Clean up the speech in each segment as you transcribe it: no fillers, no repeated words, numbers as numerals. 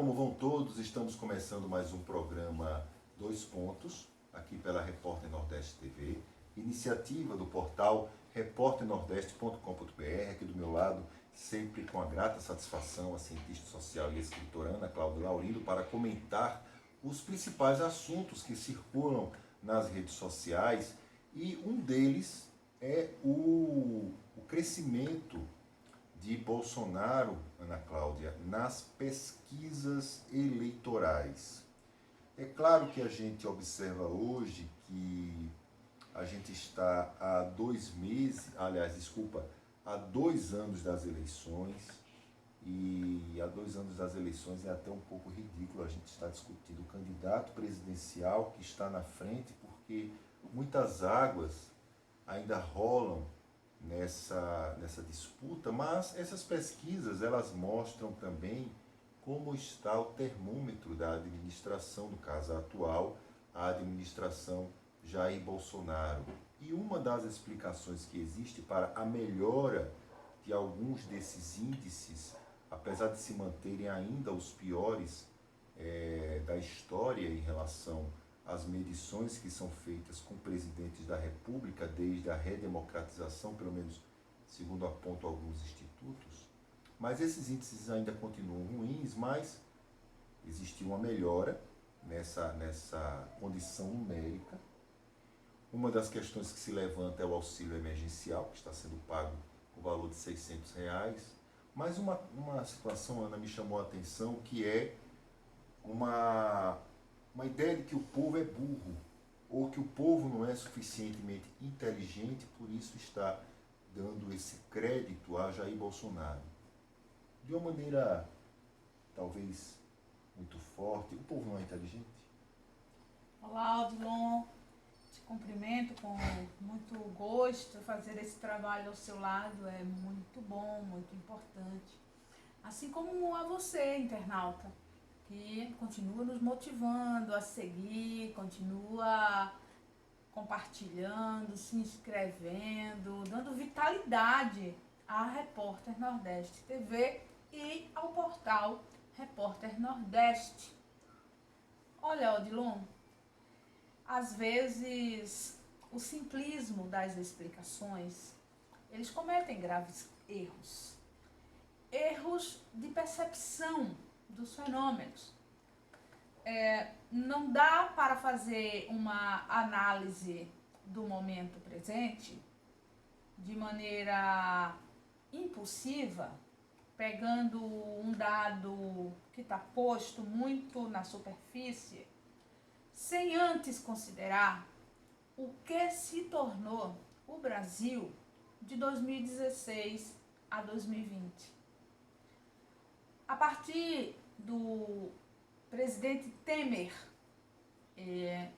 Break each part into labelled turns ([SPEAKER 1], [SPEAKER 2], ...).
[SPEAKER 1] como vão todos? Estamos começando mais um programa Dois Pontos, aqui pela Repórter Nordeste TV, iniciativa do portal repórternordeste.com.br, aqui do meu lado, sempre com a grata satisfação, a cientista social e escritora Ana Cláudia Laurindo, para comentar os principais assuntos que circulam nas redes sociais, e um deles é o crescimento de Bolsonaro, Ana Cláudia, nas pesquisas eleitorais. É claro que a gente observa hoje que a gente está há 2 anos das eleições, e há 2 anos das eleições é até um pouco ridículo a gente estar discutindo o candidato presidencial que está na frente, porque muitas águas ainda rolam nessa disputa, mas essas pesquisas elas mostram também como está o termômetro da administração, no caso atual, a administração Jair Bolsonaro. E uma das explicações que existe para a melhora de alguns desses índices, apesar de se manterem ainda os piores da história em relação as medições que são feitas com presidentes da República desde a redemocratização, pelo menos segundo apontam alguns institutos, mas esses índices ainda continuam ruins, mas existiu uma melhora nessa condição numérica. Uma das questões que se levanta é o auxílio emergencial, que está sendo pago o valor de R$600, mas uma situação, Ana, me chamou a atenção, que é uma ideia de que o povo é burro, ou que o povo não é suficientemente inteligente, por isso está dando esse crédito a Jair Bolsonaro. De uma maneira, talvez, muito forte, o povo não é inteligente?
[SPEAKER 2] Olá, Odilon, te cumprimento com muito gosto. Fazer esse trabalho ao seu lado é muito bom, muito importante. Assim como a você, internauta, que continua nos motivando a seguir, continua compartilhando, se inscrevendo, dando vitalidade à Repórter Nordeste TV e ao portal Repórter Nordeste. Olha, Odilon, às vezes o simplismo das explicações, eles cometem graves erros. Erros de percepção dos fenômenos. Não dá para fazer uma análise do momento presente de maneira impulsiva, pegando um dado que está posto muito na superfície, sem antes considerar o que se tornou o Brasil de 2016 a 2020. A partir do presidente Temer,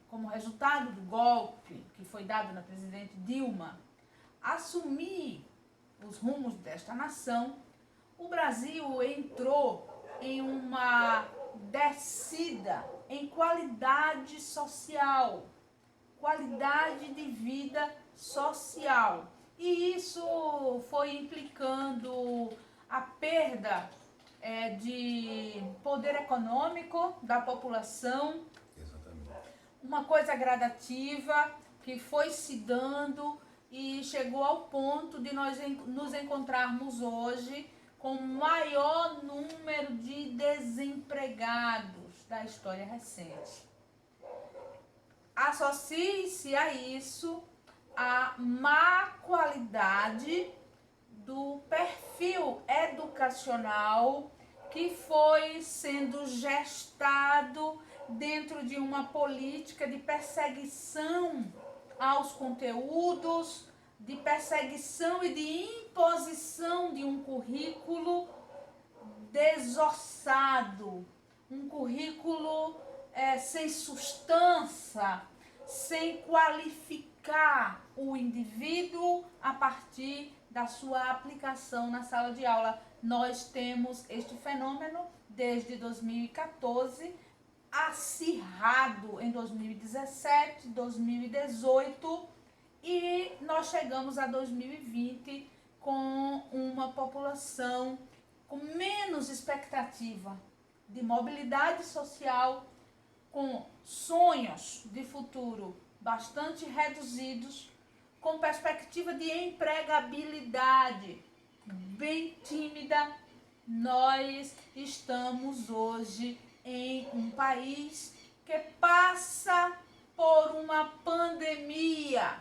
[SPEAKER 2] como resultado do golpe que foi dado na presidente Dilma, assumir os rumos desta nação, o Brasil entrou em uma descida em qualidade social, qualidade de vida social. E isso foi implicando a perda de poder econômico da população.
[SPEAKER 1] Exatamente.
[SPEAKER 2] Uma coisa gradativa que foi se dando e chegou ao ponto de nós nos encontrarmos hoje com o maior número de desempregados da história recente. Associe-se a isso a má qualidade do perfil educacional que foi sendo gestado dentro de uma política de perseguição aos conteúdos, de perseguição e de imposição de um currículo desossado, um currículo sem substância, sem qualificar o indivíduo a partir da sua aplicação na sala de aula. Nós temos este fenômeno desde 2014, acirrado em 2017, 2018, e nós chegamos a 2020 com uma população com menos expectativa de mobilidade social, com sonhos de futuro bastante reduzidos, com perspectiva de empregabilidade bem tímida, nós estamos hoje em um país que passa por uma pandemia.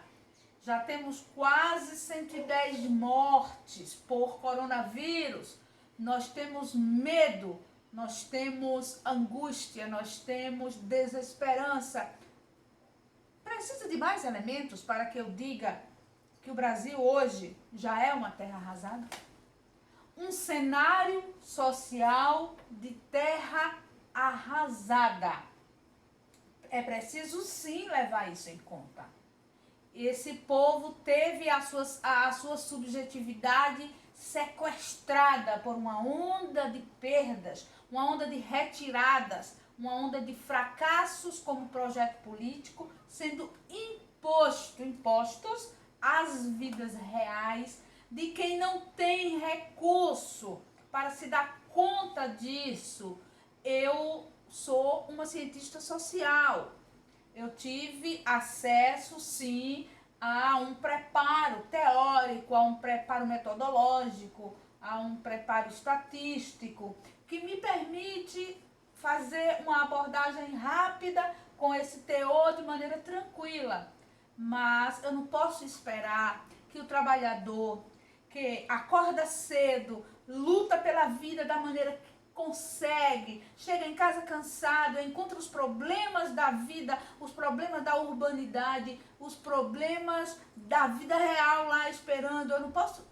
[SPEAKER 2] Já temos quase 110 mortes por coronavírus. Nós temos medo, nós temos angústia, nós temos desesperança. Precisa de mais elementos para que eu diga que o Brasil hoje já é uma terra arrasada? Um cenário social de terra arrasada. É preciso sim levar isso em conta. Esse povo teve a sua subjetividade sequestrada por uma onda de perdas, uma onda de retiradas, uma onda de fracassos como projeto político, sendo impostos às vidas reais de quem não tem recurso para se dar conta disso. Eu sou uma cientista social. Eu tive acesso, sim, a um preparo teórico, a um preparo metodológico, a um preparo estatístico, que me permite fazer uma abordagem rápida com esse teor de maneira tranquila. Mas eu não posso esperar que o trabalhador que acorda cedo, luta pela vida da maneira que consegue, chega em casa cansado, encontra os problemas da vida, os problemas da urbanidade, os problemas da vida real lá esperando. Eu não posso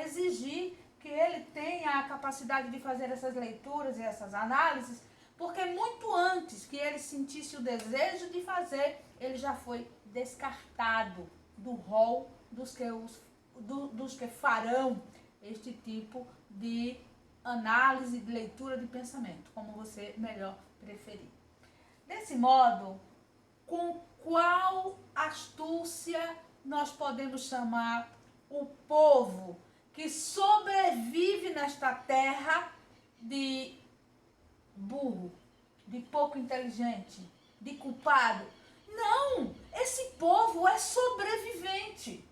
[SPEAKER 2] exigir que ele tenha a capacidade de fazer essas leituras e essas análises, porque muito antes que ele sentisse o desejo de fazer, ele já foi descartado do rol dos que farão este tipo de análise, de leitura de pensamento, como você melhor preferir. Desse modo, com qual astúcia nós podemos chamar o povo que sobrevive nesta terra de burro, de pouco inteligente, de culpado? Não! Esse povo é sobrevivente.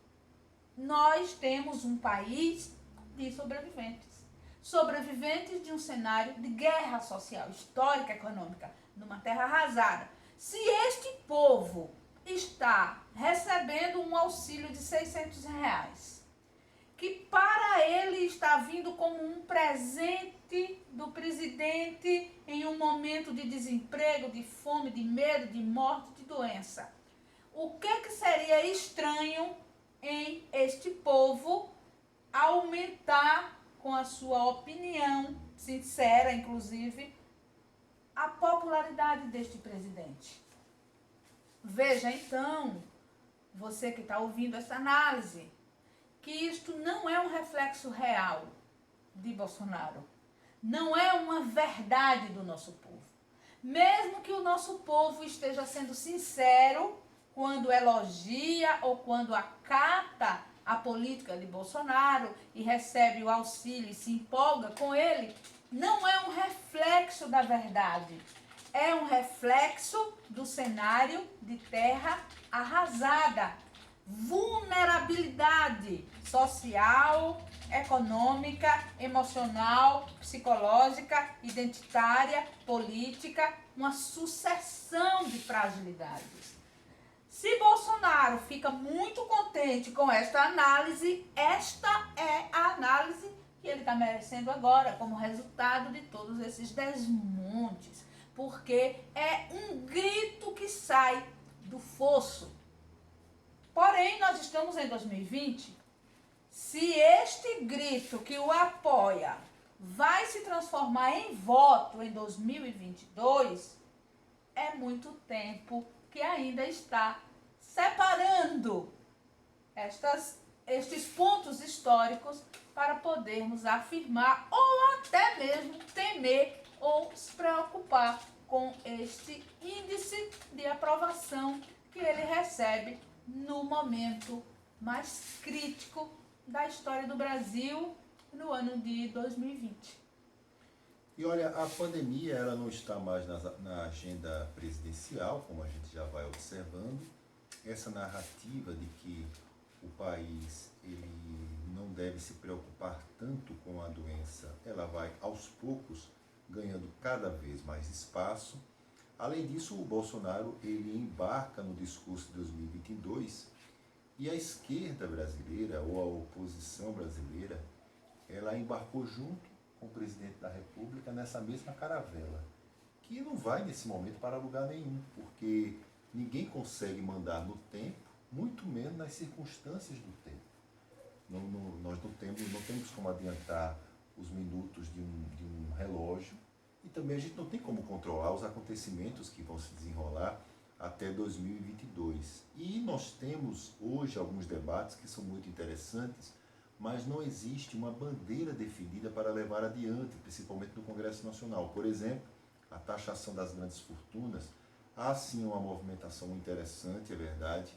[SPEAKER 2] Nós temos um país de sobreviventes. Sobreviventes de um cenário de guerra social, histórica, econômica, numa terra arrasada. Se este povo está recebendo um auxílio de R$600, que para ele está vindo como um presente do presidente em um momento de desemprego, de fome, de medo, de morte, de doença, o que seria estranho em este povo aumentar, com a sua opinião sincera, inclusive, a popularidade deste presidente? Veja, então, você que está ouvindo essa análise, que isto não é um reflexo real de Bolsonaro. Não é uma verdade do nosso povo. Mesmo que o nosso povo esteja sendo sincero quando elogia ou quando acata a política de Bolsonaro e recebe o auxílio e se empolga com ele, não é um reflexo da verdade. É um reflexo do cenário de terra arrasada. Vulnerabilidade social, econômica, emocional, psicológica, identitária, política, uma sucessão de fragilidades. Se Bolsonaro fica muito contente com esta análise, esta é a análise que ele está merecendo agora, como resultado de todos esses desmontes, porque é um grito que sai do fosso. Porém, nós estamos em 2020. Se este grito que o apoia vai se transformar em voto em 2022, é muito tempo que ainda está separando estes pontos históricos para podermos afirmar ou até mesmo temer ou se preocupar com este índice de aprovação que ele recebe no momento mais crítico da história do Brasil, no ano de 2020.
[SPEAKER 1] E olha, a pandemia ela não está mais na agenda presidencial, como a gente já vai observando. Essa narrativa de que o país ele não deve se preocupar tanto com a doença, ela vai aos poucos ganhando cada vez mais espaço. Além disso, o Bolsonaro ele embarca no discurso de 2022 e a esquerda brasileira ou a oposição brasileira, ela embarcou junto com o presidente da República nessa mesma caravela, que não vai nesse momento para lugar nenhum, porque ninguém consegue mandar no tempo, muito menos nas circunstâncias do tempo. Nós não temos como adiantar os minutos de um relógio e também a gente não tem como controlar os acontecimentos que vão se desenrolar até 2022. E nós temos hoje alguns debates que são muito interessantes, mas não existe uma bandeira definida para levar adiante, principalmente no Congresso Nacional. Por exemplo, a taxação das grandes fortunas. Há sim uma movimentação interessante, é verdade,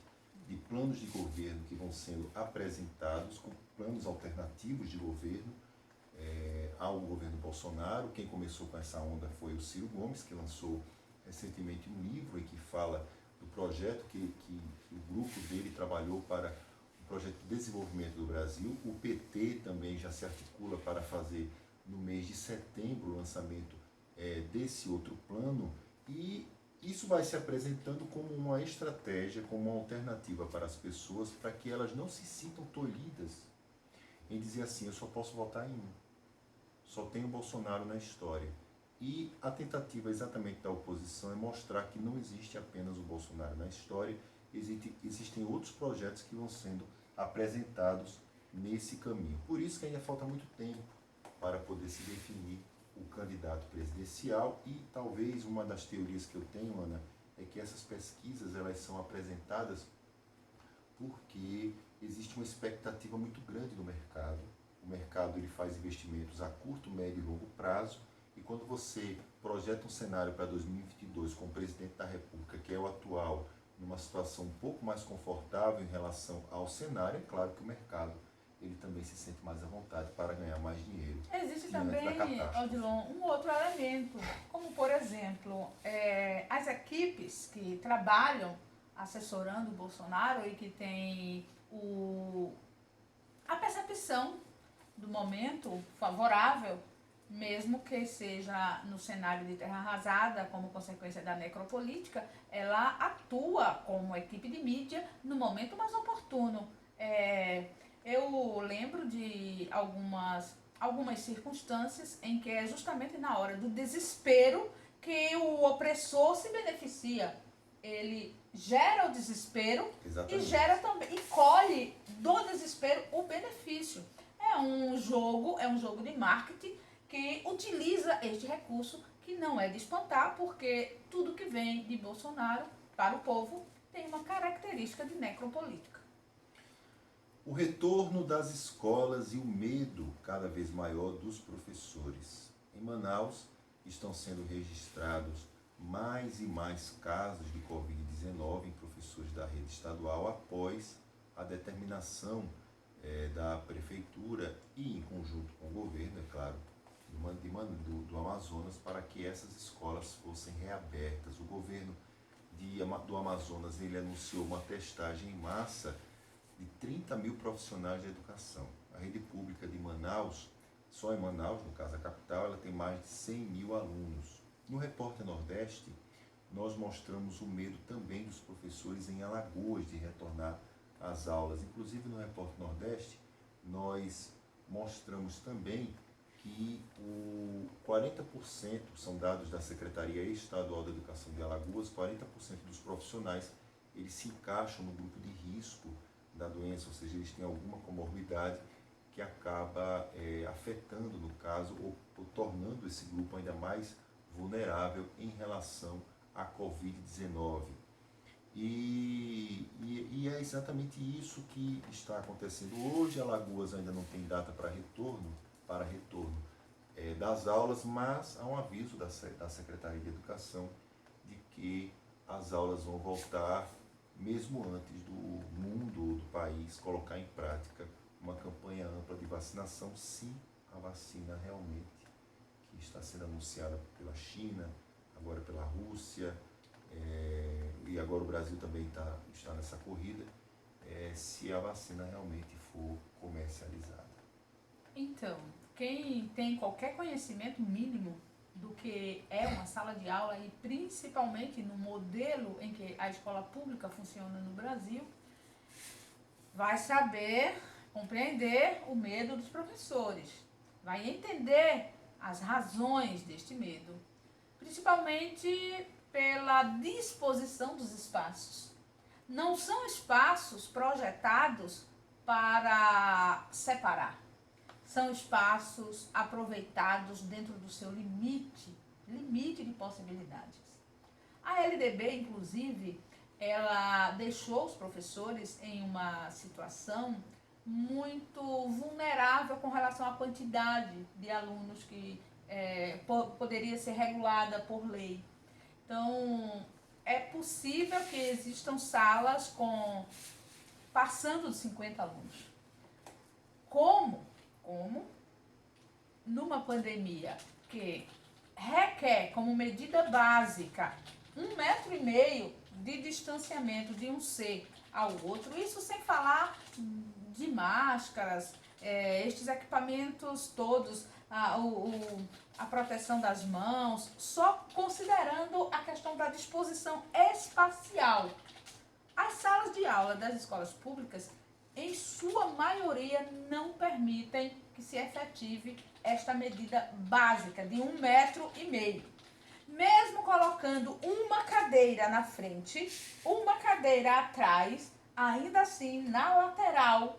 [SPEAKER 1] de planos de governo que vão sendo apresentados com planos alternativos de governo ao governo Bolsonaro. Quem começou com essa onda foi o Ciro Gomes, que lançou recentemente um livro em que fala do projeto que o grupo dele trabalhou para o projeto de desenvolvimento do Brasil. O PT também já se articula para fazer no mês de setembro o lançamento desse outro plano, e isso vai se apresentando como uma estratégia, como uma alternativa para as pessoas, para que elas não se sintam tolhidas em dizer assim, eu só posso votar em um, só tem o Bolsonaro na história. E a tentativa exatamente da oposição é mostrar que não existe apenas o Bolsonaro na história, existem outros projetos que vão sendo apresentados nesse caminho. Por isso que ainda falta muito tempo para poder se definir o candidato presidencial, e talvez uma das teorias que eu tenho, Ana, é que essas pesquisas elas são apresentadas porque existe uma expectativa muito grande no mercado. O mercado ele faz investimentos a curto, médio e longo prazo, e quando você projeta um cenário para 2022 com o presidente da República, que é o atual, numa situação um pouco mais confortável em relação ao cenário, é claro que o mercado ele também se sente mais à vontade para ganhar mais dinheiro.
[SPEAKER 2] Existe também, Odilon, um outro elemento, como por exemplo, as equipes que trabalham assessorando o Bolsonaro e que têm a percepção do momento favorável, mesmo que seja no cenário de terra arrasada, como consequência da necropolítica, ela atua como equipe de mídia no momento mais oportuno. Eu lembro de algumas circunstâncias em que é justamente na hora do desespero que o opressor se beneficia. Ele gera o desespero. Exatamente. E gera também, e colhe do desespero o benefício. É um jogo de marketing que utiliza este recurso, que não é de espantar, porque tudo que vem de Bolsonaro para o povo tem uma característica de necropolítica.
[SPEAKER 1] O retorno das escolas e o medo cada vez maior dos professores. Em Manaus estão sendo registrados mais e mais casos de Covid-19 em professores da rede estadual após a determinação da prefeitura e em conjunto com o governo, é claro, do Amazonas, para que essas escolas fossem reabertas. O governo do Amazonas ele anunciou uma testagem em massa de 30 mil profissionais de educação. A rede pública de Manaus, só em Manaus, no caso a capital, ela tem mais de 100 mil alunos. No Repórter Nordeste, nós mostramos o medo também dos professores em Alagoas de retornar às aulas. Inclusive no Repórter Nordeste, nós mostramos também que 40%, são dados da Secretaria Estadual da Educação de Alagoas, 40% dos profissionais eles se encaixam no grupo de risco da doença, ou seja, eles têm alguma comorbidade que acaba afetando, no caso, ou tornando esse grupo ainda mais vulnerável em relação à Covid-19. E é exatamente isso que está acontecendo. Hoje, Alagoas ainda não tem data para retorno das aulas, mas há um aviso da Secretaria de Educação de que as aulas vão voltar mesmo antes do mundo, do país, colocar em prática uma campanha ampla de vacinação, se a vacina realmente, que está sendo anunciada pela China, agora pela Rússia, e agora o Brasil também está nessa corrida, se a vacina realmente for comercializada.
[SPEAKER 2] Então, quem tem qualquer conhecimento mínimo do que é uma sala de aula e principalmente no modelo em que a escola pública funciona no Brasil, vai saber compreender o medo dos professores, vai entender as razões deste medo, principalmente pela disposição dos espaços. Não são espaços projetados para separar. São espaços aproveitados dentro do seu limite de possibilidades. A LDB, inclusive, ela deixou os professores em uma situação muito vulnerável com relação à quantidade de alunos que poderia ser regulada por lei. Então, é possível que existam salas passando de 50 alunos. Como numa pandemia que requer como medida básica 1,5 metro de distanciamento de um ser ao outro, isso sem falar de máscaras, estes equipamentos todos, a proteção das mãos, só considerando a questão da disposição espacial. As salas de aula das escolas públicas, em sua maioria, não permitem que se efetive esta medida básica de 1,5 metro. Mesmo colocando uma cadeira na frente, uma cadeira atrás, ainda assim, na lateral,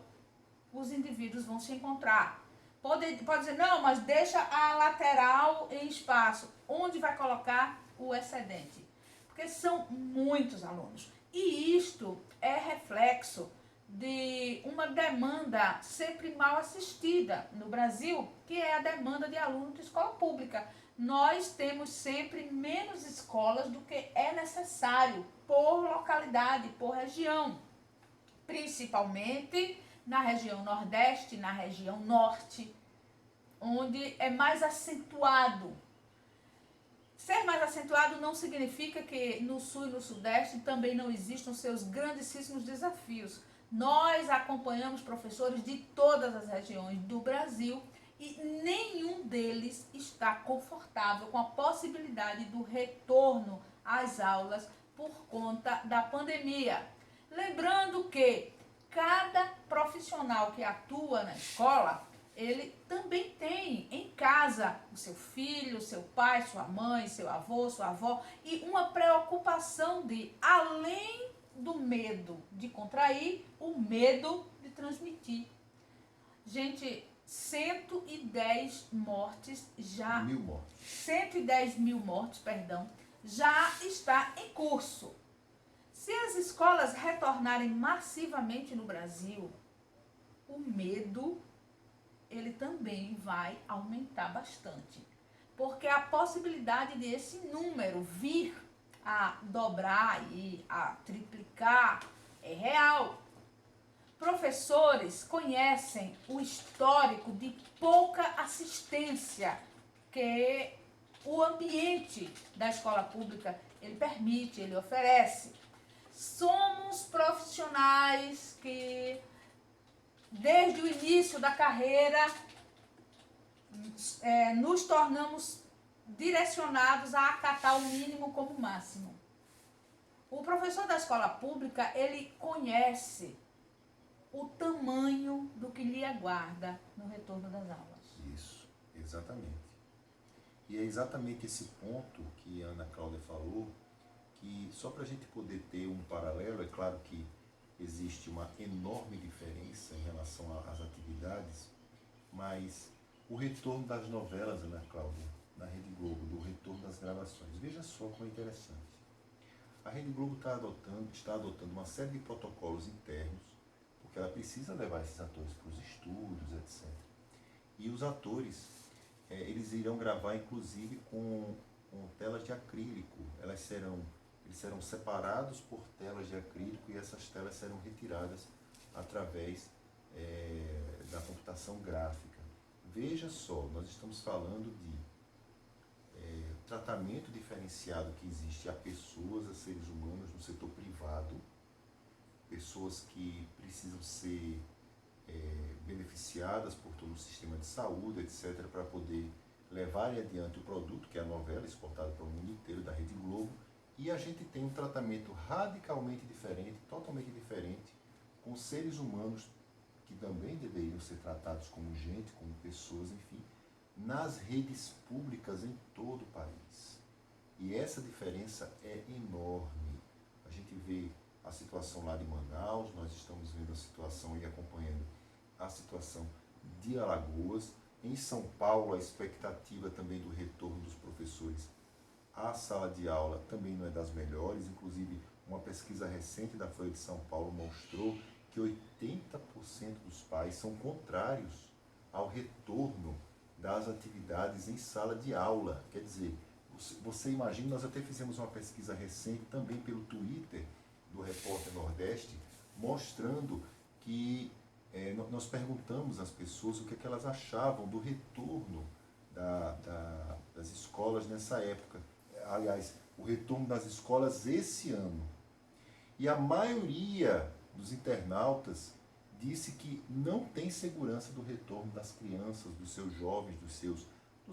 [SPEAKER 2] os indivíduos vão se encontrar. Pode dizer, não, mas deixa a lateral em espaço. Onde vai colocar o excedente? Porque são muitos alunos. E isto é reflexo de uma demanda sempre mal assistida no Brasil, que é a demanda de alunos de escola pública. Nós temos sempre menos escolas do que é necessário por localidade, por região. Principalmente na região Nordeste, na região Norte, onde é mais acentuado. Ser mais acentuado não significa que no Sul e no Sudeste também não existam seus grandíssimos desafios. Nós acompanhamos professores de todas as regiões do Brasil e nenhum deles está confortável com a possibilidade do retorno às aulas por conta da pandemia. Lembrando que cada profissional que atua na escola, ele também tem em casa o seu filho, seu pai, sua mãe, seu avô, sua avó, e uma preocupação de, além do medo de contrair, o medo de transmitir. Gente, 110 mortes já...
[SPEAKER 1] 1.000 mortes.
[SPEAKER 2] 110 mil mortes, perdão, já está em curso. Se as escolas retornarem massivamente no Brasil, o medo, ele também vai aumentar bastante. Porque a possibilidade desse número vir a dobrar e a triplicar é real. Professores conhecem o histórico de pouca assistência que o ambiente da escola pública ele permite, ele oferece. Somos profissionais que, desde o início da carreira, nos tornamos direcionados a acatar o mínimo como o máximo. O professor da escola pública, ele conhece o tamanho do que lhe aguarda no retorno das aulas.
[SPEAKER 1] Isso, exatamente. E é exatamente esse ponto que a Ana Cláudia falou, que só para a gente poder ter um paralelo, é claro que existe uma enorme diferença em relação às atividades, mas o retorno das novelas, Ana Cláudia, na Rede Globo, do retorno das gravações, veja só como é interessante. A Rede Globo está adotando uma série de protocolos internos, porque ela precisa levar esses atores para os estúdios, etc. E os atores, eles irão gravar inclusive com telas de acrílico. Eles serão separados por telas de acrílico e essas telas serão retiradas através da computação gráfica. Veja só, nós estamos falando de o tratamento diferenciado que existe a pessoas, a seres humanos no setor privado, pessoas que precisam ser beneficiadas por todo o sistema de saúde, etc., para poder levarem adiante o produto, que é a novela, exportada para o mundo inteiro, da Rede Globo, e a gente tem um tratamento radicalmente diferente, totalmente diferente, com seres humanos que também deveriam ser tratados como gente, como pessoas, enfim, nas redes públicas em todo o país. E essa diferença é enorme. A gente vê a situação lá de Manaus, nós estamos vendo a situação e acompanhando a situação de Alagoas. Em São Paulo, a expectativa também do retorno dos professores à sala de aula também não é das melhores. Inclusive, uma pesquisa recente da Folha de São Paulo mostrou que 80% dos pais são contrários ao retorno das atividades em sala de aula. Quer dizer, você imagina, nós até fizemos uma pesquisa recente também pelo Twitter do Repórter Nordeste, mostrando que nós perguntamos às pessoas o que elas achavam do retorno das escolas nessa época. Aliás, o retorno das escolas esse ano. E a maioria dos internautas disse que não tem segurança do retorno das crianças, dos seus jovens, dos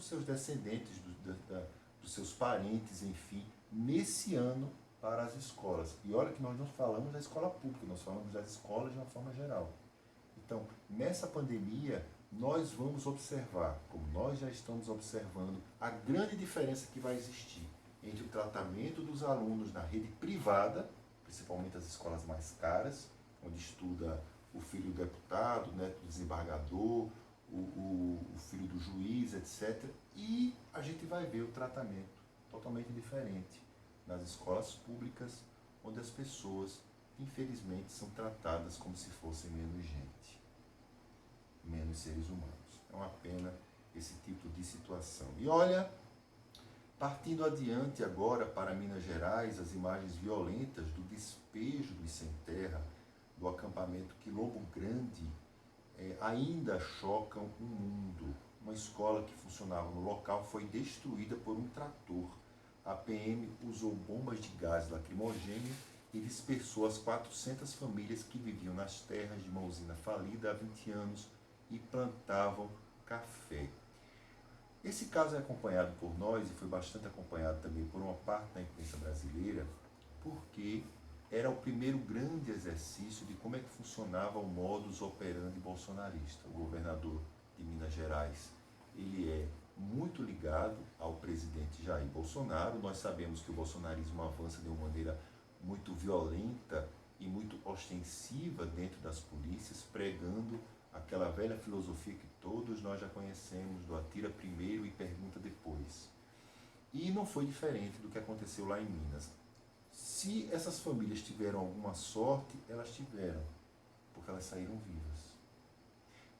[SPEAKER 1] seus descendentes, dos seus parentes, enfim, nesse ano para as escolas. E olha que nós não falamos da escola pública, nós falamos das escolas de uma forma geral. Então, nessa pandemia, nós vamos observar, como nós já estamos observando, a grande diferença que vai existir entre o tratamento dos alunos na rede privada, principalmente as escolas mais caras, onde estuda o filho do deputado, o neto do desembargador, o filho do juiz, etc. E a gente vai ver o tratamento totalmente diferente nas escolas públicas, onde as pessoas, infelizmente, são tratadas como se fossem menos gente, menos seres humanos. É uma pena esse tipo de situação. E olha, partindo adiante agora para Minas Gerais, as imagens violentas do despejo dos sem terra do acampamento Quilombo Grande ainda chocam o mundo. Uma escola que funcionava no local foi destruída por um trator. A PM usou bombas de gás lacrimogêneo e dispersou as 400 famílias que viviam nas terras de uma usina falida há 20 anos e plantavam café. Esse caso é acompanhado por nós e foi bastante acompanhado também por uma parte da imprensa brasileira, porque era o primeiro grande exercício de como é que funcionava o modus operandi bolsonarista. O governador de Minas Gerais, ele é muito ligado ao presidente Jair Bolsonaro. Nós sabemos que o bolsonarismo avança de uma maneira muito violenta e muito ostensiva dentro das polícias, pregando aquela velha filosofia que todos nós já conhecemos, do atira primeiro e pergunta depois. E não foi diferente do que aconteceu lá em Minas. Se essas famílias tiveram alguma sorte, elas tiveram, porque elas saíram vivas.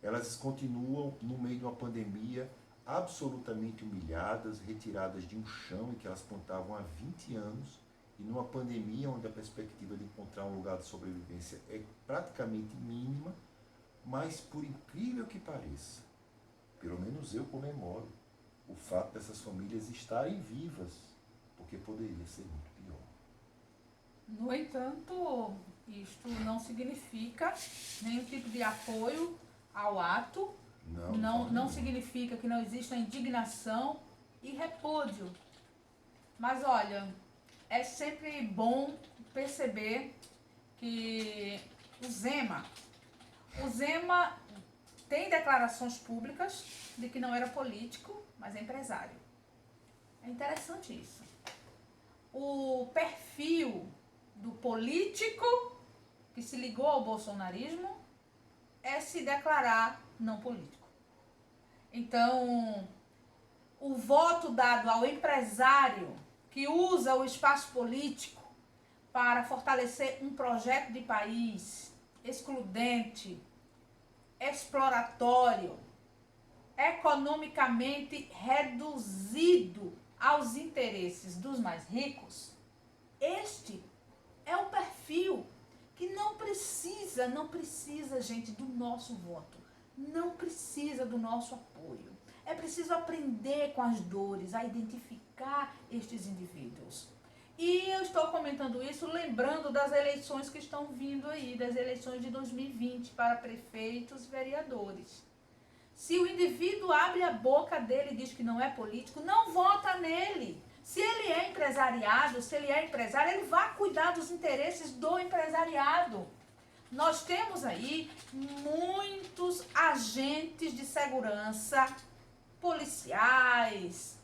[SPEAKER 1] Elas continuam no meio de uma pandemia absolutamente humilhadas, retiradas de um chão em que elas plantavam há 20 anos, e numa pandemia onde a perspectiva de encontrar um lugar de sobrevivência é praticamente mínima, mas por incrível que pareça, pelo menos eu comemoro o fato dessas famílias estarem vivas, porque poderia ser muito pior.
[SPEAKER 2] No entanto, isto não significa nenhum tipo de apoio ao ato, não significa que não exista indignação e repúdio. Mas olha, é sempre bom perceber que o Zema tem declarações públicas de que não era político, mas é empresário. É interessante isso. O perfil do político que se ligou ao bolsonarismo é se declarar não político. Então, o voto dado ao empresário que usa o espaço político para fortalecer um projeto de país excludente, exploratório, economicamente reduzido aos interesses dos mais ricos, este é o perfil que não precisa, gente, do nosso voto. não precisa do nosso apoio. É preciso aprender com as dores, a identificar estes indivíduos. E eu estou comentando isso lembrando das eleições que estão vindo aí, das eleições de 2020 para prefeitos e vereadores. Se o indivíduo abre a boca dele e diz que não é político, não vota nele. Se ele é empresariado, se ele é empresário, ele vai cuidar dos interesses do empresariado. Nós temos aí muitos agentes de segurança, policiais,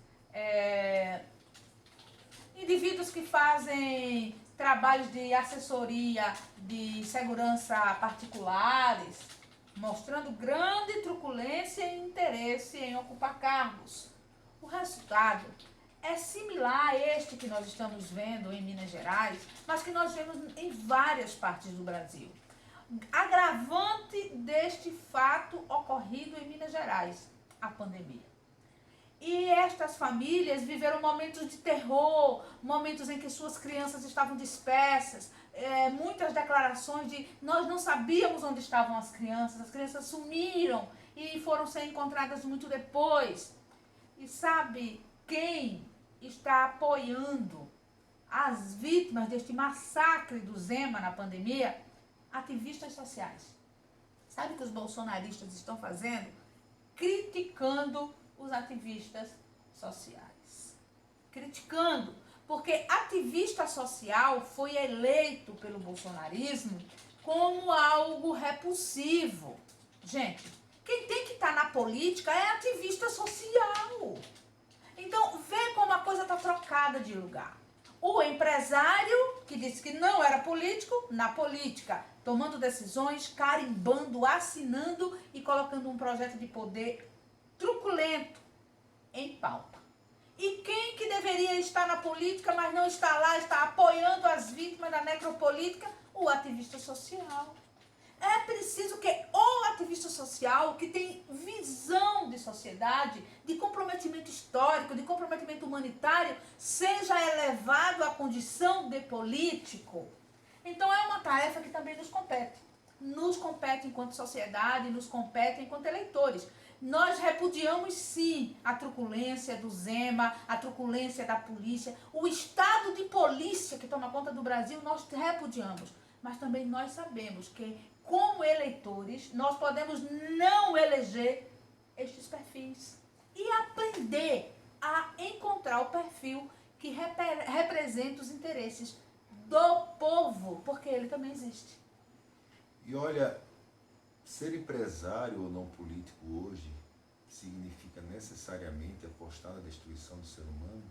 [SPEAKER 2] indivíduos que fazem trabalhos de assessoria de segurança particulares, mostrando grande truculência e interesse em ocupar cargos. O resultado é similar a este que nós estamos vendo em Minas Gerais, mas que nós vemos em várias partes do Brasil. Agravante deste fato ocorrido em Minas Gerais, a pandemia. E estas famílias viveram momentos de terror, momentos em que suas crianças estavam dispersas, muitas declarações de nós não sabíamos onde estavam as crianças sumiram e foram ser encontradas muito depois. E sabe quem está apoiando as vítimas deste massacre do Zema na pandemia? Ativistas sociais. Sabe o que os bolsonaristas estão fazendo? Criticando os ativistas sociais. Criticando, porque ativista social foi eleito pelo bolsonarismo como algo repulsivo. Gente, quem tem que estar na política é ativista social. Então, vê como a coisa está trocada de lugar. O empresário, que disse que não era político, na política, tomando decisões, carimbando, assinando e colocando um projeto de poder truculento em pauta. E quem que deveria estar na política, mas não está lá, está apoiando as vítimas da necropolítica? O ativista social. É preciso que o ativista social, que tem visão de sociedade, de comprometimento histórico, de comprometimento humanitário, seja elevado à condição de político. Então é uma tarefa que também nos compete. Nos compete enquanto sociedade, nos compete enquanto eleitores. Nós repudiamos sim a truculência do Zema, a truculência da polícia, o estado de polícia que toma conta do Brasil, nós repudiamos. Mas também nós sabemos que, como eleitores, nós podemos não eleger estes perfis e aprender a encontrar o perfil que representa os interesses do povo, porque ele também existe.
[SPEAKER 1] E olha, ser empresário ou não político hoje significa necessariamente apostar na destruição do ser humano?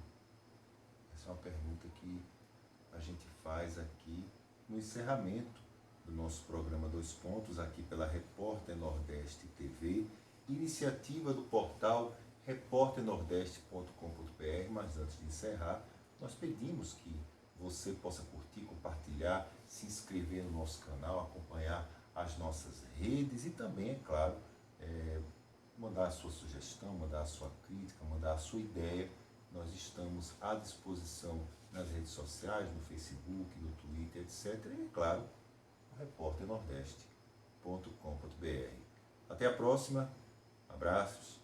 [SPEAKER 1] Essa é uma pergunta que a gente faz aqui no encerramento do nosso programa Dois Pontos, aqui pela Repórter Nordeste TV, iniciativa do portal repórternordeste.com.br. Mas antes de encerrar, nós pedimos que você possa curtir, compartilhar, se inscrever no nosso canal, acompanhar as nossas redes e também, é claro, mandar a sua sugestão, mandar a sua crítica, mandar a sua ideia. Nós estamos à disposição nas redes sociais, no Facebook, no Twitter, etc. E, é claro, no repórternordeste.com.br. Até a próxima. Abraços.